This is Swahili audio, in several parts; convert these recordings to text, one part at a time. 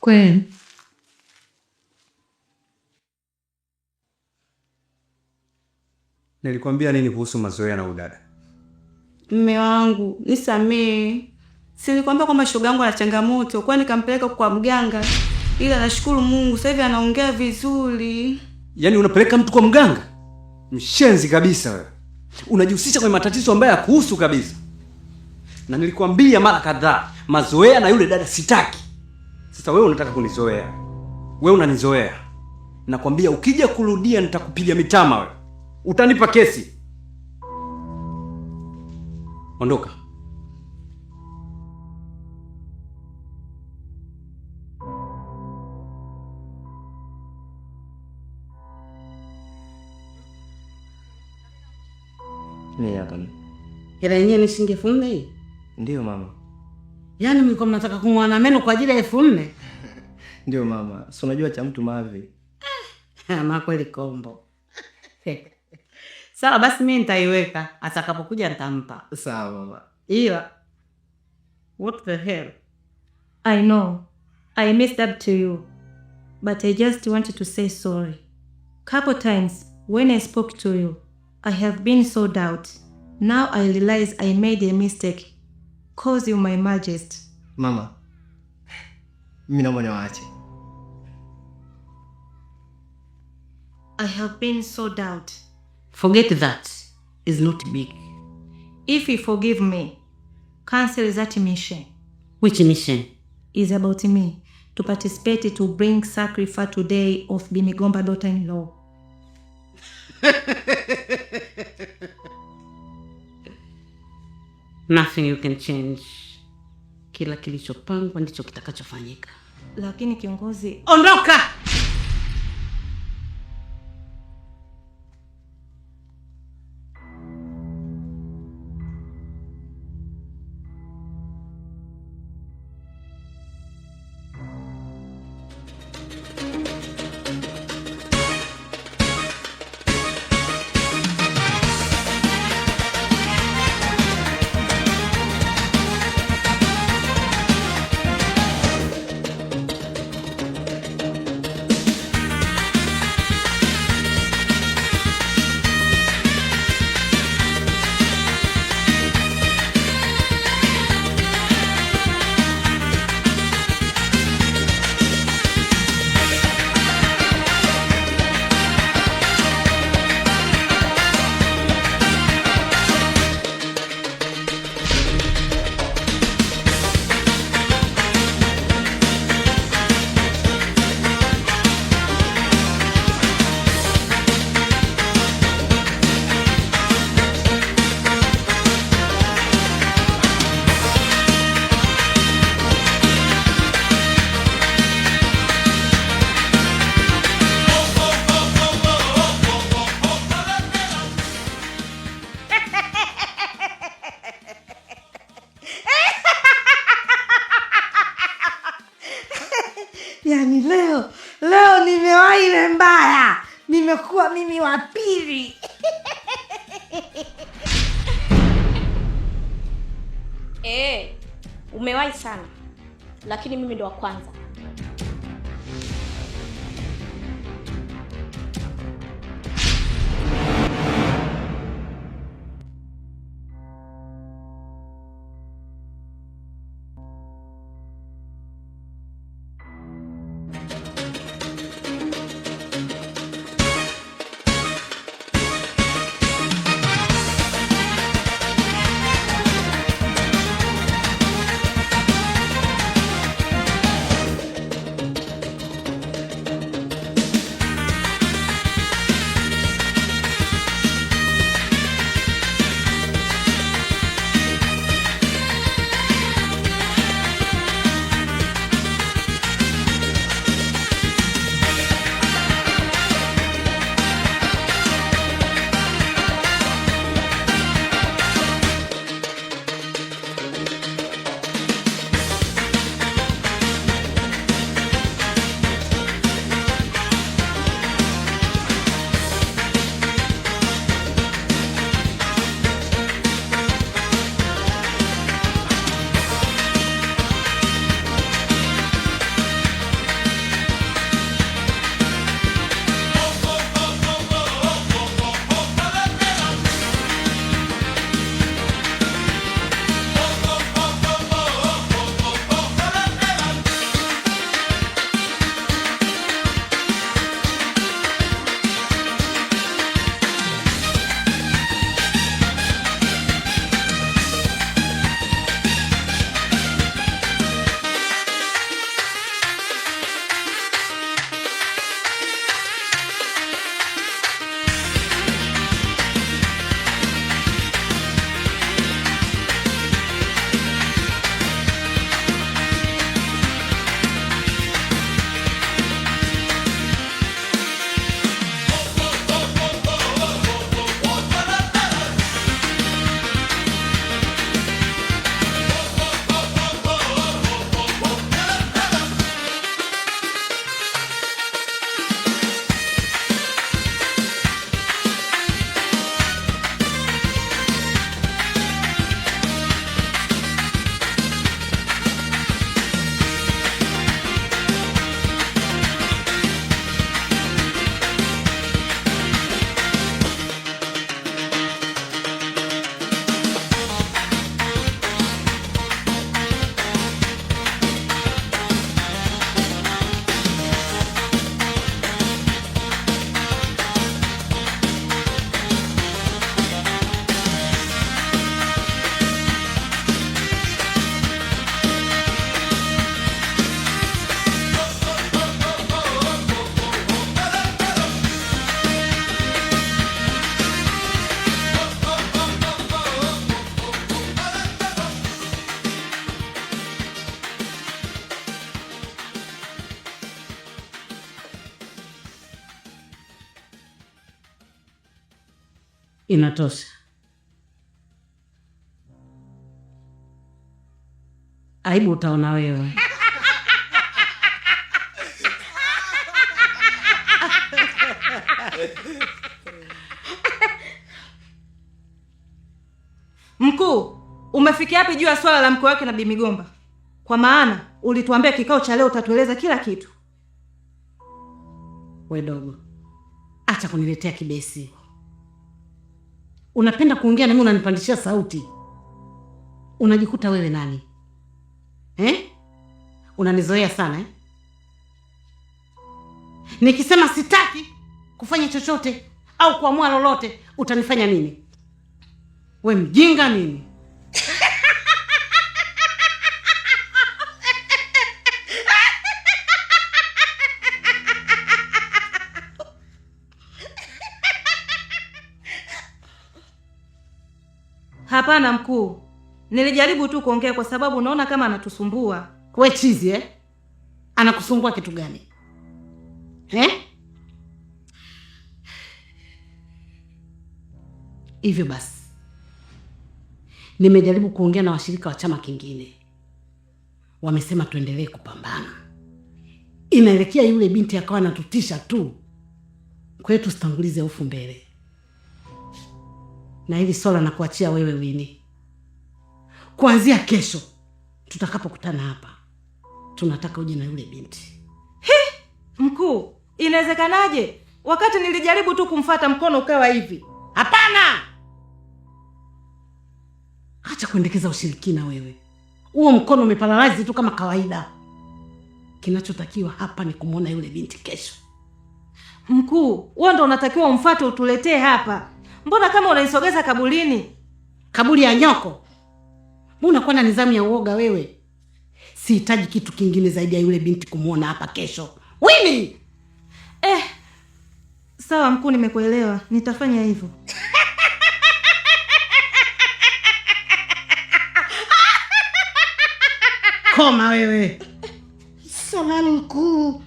Kweli. Nilikwambia nini kuhusu mazoea na udada? Mume wangu, nisamee. Si nilikwambia kwamba shoga yangu ana changamoto, kwa nikampeleka kwa mganga. Ila nashukuru Mungu, sasa hivi anaongea vizuri. Yaani unapeleka mtu kwa mganga? Mshenzi kabisa wewe. Unajihusisha kwenye matatizo ambayo hayakuhusu kabisa. Na nilikwambia mara kadhaa, mazoea na yule dada sitaki. Sasa wewe unataka kunizoea. Wewe unanizoea. Nakwambia ukija kurudia nitakupiga mitama wewe. Utanipa kesi. Ondoka. Ni hapa. Hela yenyewe ni shilingi 4,000 hii? Ndio mama. Yaani mlikuwa mnataka kung'oa meno kwa ajili ya 4,000? Ndio mama. Si unajua cha mtu mavi. Na kweli kombo. Sawa basi mimi nitaiweka. Atakapokuja nitampa. Sawa mama. Ila what the hell? I know. I messed up to you. But I just wanted to say sorry. Couple times when I spoke to you, I have been so doubt. Now I realize I made a mistake. Cause you my majesty. Mama. Mimi naomba niwaache. I have been so doubt. Forget that. It's not big. If you forgive me, cancel that mission. Which mission? Is about me to participate to bring sacrifice today of Bimigomba daughter-in-law. Nothing you can change. Kila kilichopangwa ndicho kitakachofanyika. Lakini kiongozi, ondoka! Yaani leo nimewahi ile mbaya. Nimekuwa mimi wa pili. Umewahi sana. Lakini mimi ndo wa kwanza. Inatosha. Aibu utaona wewe. Mkuu, umefikia wapi juu ya swala la mke wake na Bi Migomba? Kwa maana ulituambia kikao cha leo utatueleza kila kitu. We dogo, acha kuniletea kibesi. Unapenda kuongea na mimi unanipandishia sauti. Unajikuta wewe nani? Unanizoea sana. Nikisema sitaki kufanya chochote au kuamua lolote, utanifanya nini? We mjinga nini? Hapana mkuu. Nilijaribu tu kuongea kwa sababu naona kama anatusumbua. We chizi anakusumbua kitu gani? Hivyo basi, nimejaribu kuongea na washirika wa chama kingine. Wamesema tuendelee kupambana. Inaelekea yule binti akawa anatutisha tu. Kwa hiyo tusitangulize hofu mbele. Na hili swala na kuachia wewe Wini. Kuanzia kesho tutakapokutana hapa, tunataka uje na yule binti. Mkuu, inawezekanaje? Wakati nilijaribu tu kumfuata mkono ukawa hivi. Hapana! Acha kuendekeza ushirikina wewe. Huo mkono umeparalyze tu kama kawaida. Kinachotakiwa hapa ni kumuona yule binti kesho. Mkuu, wewe ndo unatakiwa umfuate utuletee hapa. Mbona kama unaisogeza kaburini? Kaburi ya nyoko? Mbona kwa na nidhamu ya uoga wewe? Sihitaji kitu kingine zaidi ya yule binti kumuona hapa kesho. Wini! Sawa mkuu, nimekuelewa. Nitafanya hivyo. Koma wewe. Samahani mkuu.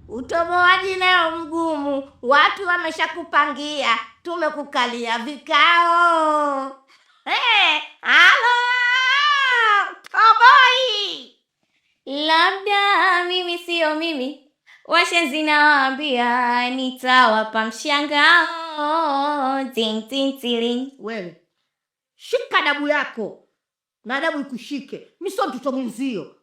Utoboaji leo mgumu. Watu wameshakupangia. Tumekukalia vikao. Halo! Toboi! Labda mimi sio mimi. Washenzi nawaambia nitawapa mshangao. Ting ting tiling. Wewe shika adabu yako na adabu ikushike. Mimi sio mtoto mwenzio.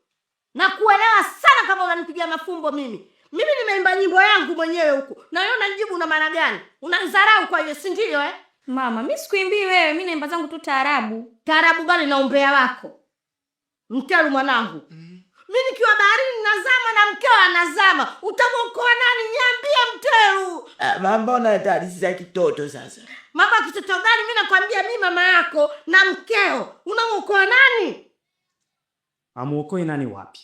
Na kuelewa sana kama unanipigia mafumbo mimi. Mimi nimeimba nyimbo yangu mwenyewe huko. Na wewe unajibu una maana gani? Unanidharau kwa hiyo, si ndio Mama, mimi sikuimbii wewe. Mimi naimba zangu tu taarabu. Taarabu gani na umbea wako? Mkelu mwanangu. Mimi nikiwa baharini nazama na mkeo anazama. Utamuokoa nani? Niambie Mtelu. Mama unatarisha kitoto sasa. Mama kitoto gani? Mimi nakwambia mimi mama yako na mkeo. Unamuokoa nani? Amuokoe nani wapi?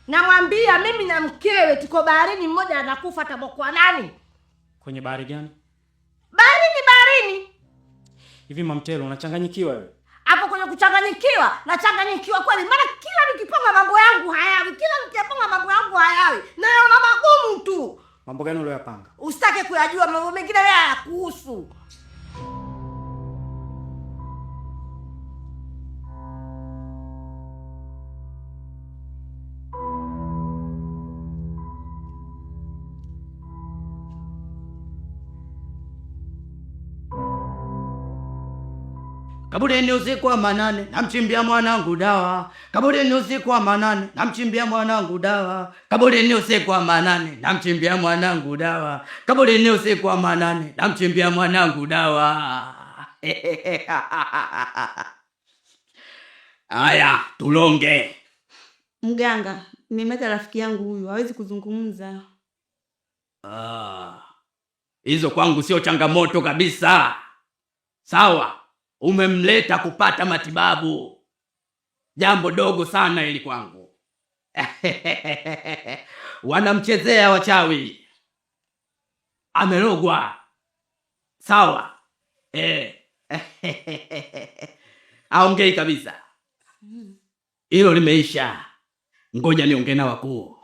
Namwambia mimi na mkewe tuko baharini, mmoja anakufa, atamuokoa nani? Kwenye bahari gani? Baharini. Hivi Mamtelo unachanganyikiwa wewe? Hapo kwenye kuchanganyikiwa, nachanganyikiwa kweli. Maana kila nikipanga mambo yangu hayawi. Na yana magumu tu. Mambo gani uliyopanga? Usitake kuyajua mambo mengine wewe hayakuhusu. Kaburi ni usiku wa manane, namchimbia mwanangu dawa. Kaburi ni usiku wa manane, namchimbia mwanangu dawa. Kaburi ni usiku wa manane, namchimbia mwanangu dawa. Kaburi ni usiku wa manane, namchimbia mwanangu dawa. Aya, tulonge. Mganga, nimemeta rafiki yangu huyu, hawezi kuzungumza. Hizo kwangu sio changamoto kabisa. Sawa. Umemleta kupata matibabu. Jambo dogo sana ili kwangu. Wanamchezea wachawi. Amerogwa. Sawa. Aongei kabisa. Hilo limeisha. Ngoja niongee na wakuu.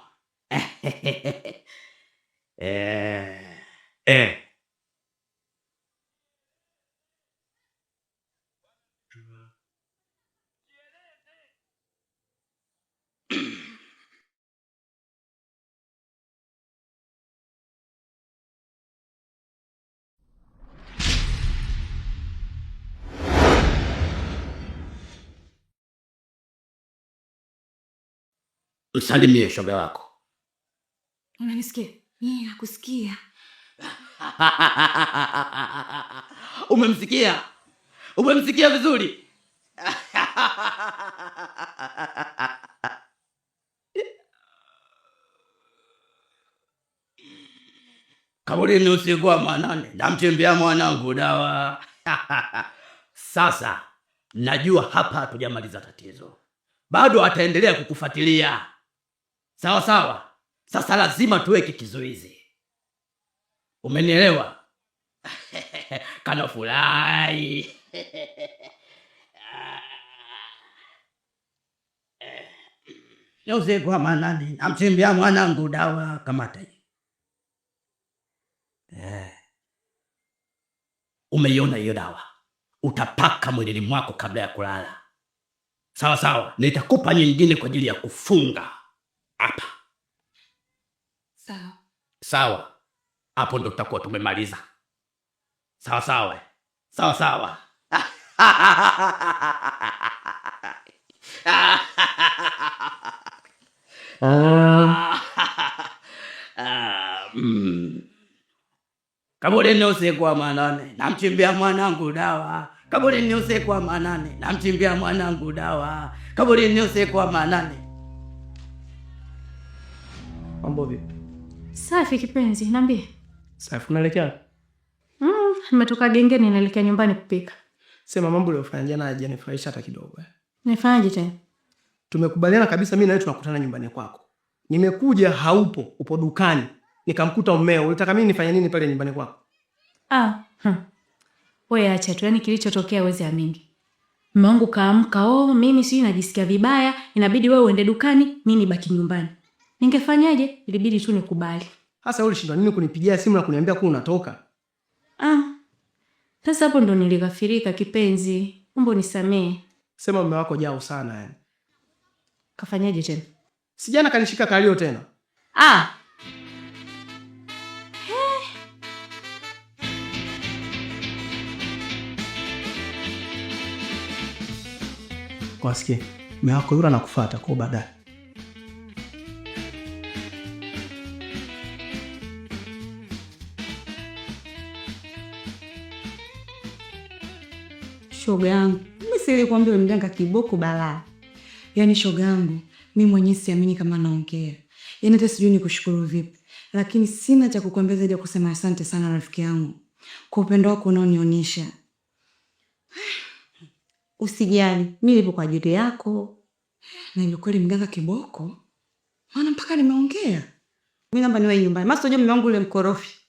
Msalimie shoga wako. Unanisikia? Nakusikia. Umemsikia? Umemsikia vizuri? Kaburini usiku wa manane, namchimbia mwanangu dawa. Sasa najua hapa hatujamaliza tatizo, bado ataendelea kukufuatilia. Sawa sawa. Sasa lazima tuweke kizuizi. Umenielewa? Kana furahi. Usiku wa manane, namchimbia mwanangu dawa. Kamata hii. Umeiona hiyo dawa? Utapaka mwilini mwako kabla ya kulala. Sawa sawa. Nitakupa nyingine kwa ajili ya kufunga hapa. Sawa. Sawa. Hapo ndo tutakuwa tumemaliza. Sawa sawa. Sawa sawa. Kaburini usiku wa manane, namchimbia mwanangu dawa. Kaburini usiku wa manane, namchimbia mwanangu dawa. Kaburini usiku wa manane. Mambo vipi? Safi kipenzi, niambie. Safi, unaelekea? Nimetoka gengeni naelekea nyumbani kupika. Sema mambo uliyofanya jana hajanifurahisha hata kidogo. Nifanyaje tena? Tumekubaliana kabisa mimi na wewe tunakutana nyumbani kwako. Nimekuja haupo, upo dukani. Nikamkuta mmeo. Ulitaka mimi nifanye nini pale nyumbani kwako? Wewe acha tu, yani kilichotokea uweze amini. Mume wangu kaamka, mimi sijui najisikia vibaya, inabidi wewe uende dukani, mimi nibaki nyumbani. Ningefanyaje? Ilibidi tu nikubali. Sasa wewe ulishindwa nini kunipigia simu na kuniambia kuwa unatoka? Sasa hapo ndo nilikafirika kipenzi. Mungu nisamee. Sema mume wako jao sana yani. Kafanyaje tena? Sijana kanishika kalio tena. Kwa sikie, mume wako yule anakufuata kwa baadaye. Shoga yangu, mimi silikwambia mganga kiboko balaa. Yaani shoga yangu, mimi mwenyewe siamini kama naongea. Yaani hata sijui nikushukuru vipi. Lakini sina cha kukuambia zaidi ya kusema asante sana rafiki yangu kwa upendo wako unaonionyesha. Usijali, mimi nipo kwa ajili yako. Na ile kweli mganga kiboko. Maana mpaka nimeongea. Mimi naomba niwe nyumbani. Mimi sijui mume wangu yule mkorofi.